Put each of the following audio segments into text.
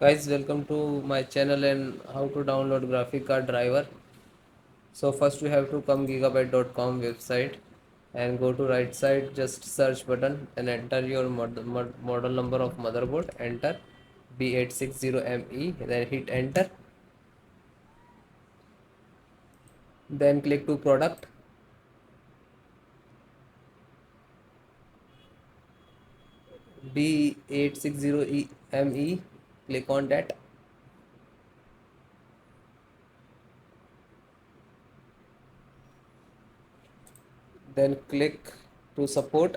Guys, welcome to my channel and how to download graphic card driver. So first you have to come gigabyte.com website and go to right side, just search button and enter your model number of motherboard. Enter B860ME, then hit enter. Then click to product. B860ME, click on that. Then click to support.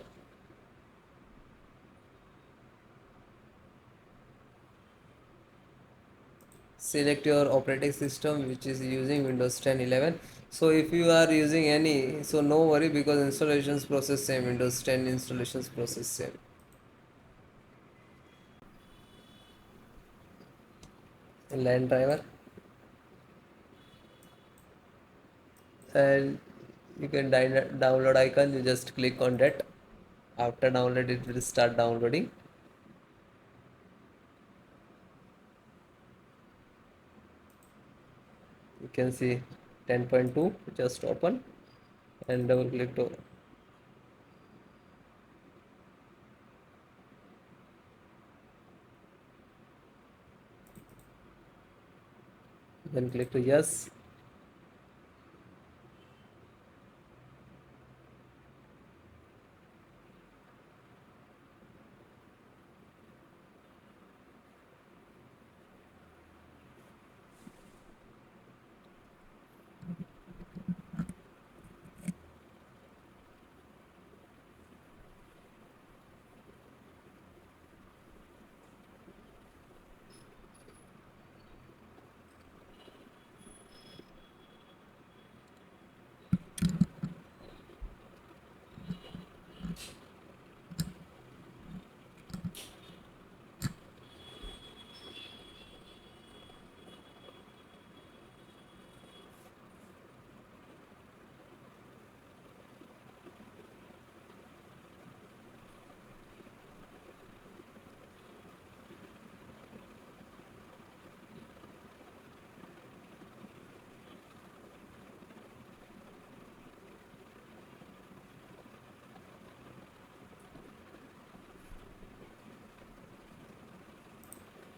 Select your operating system which is using Windows 10 11. So if you are using any, so no worry, because installations process same, Windows 10 installations process same. LAN driver, and you can download icon, you just click on that. After download it will start downloading. You can see 10.2, just open and double click to then click to yes.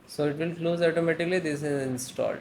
So it will close automatically. This is installed.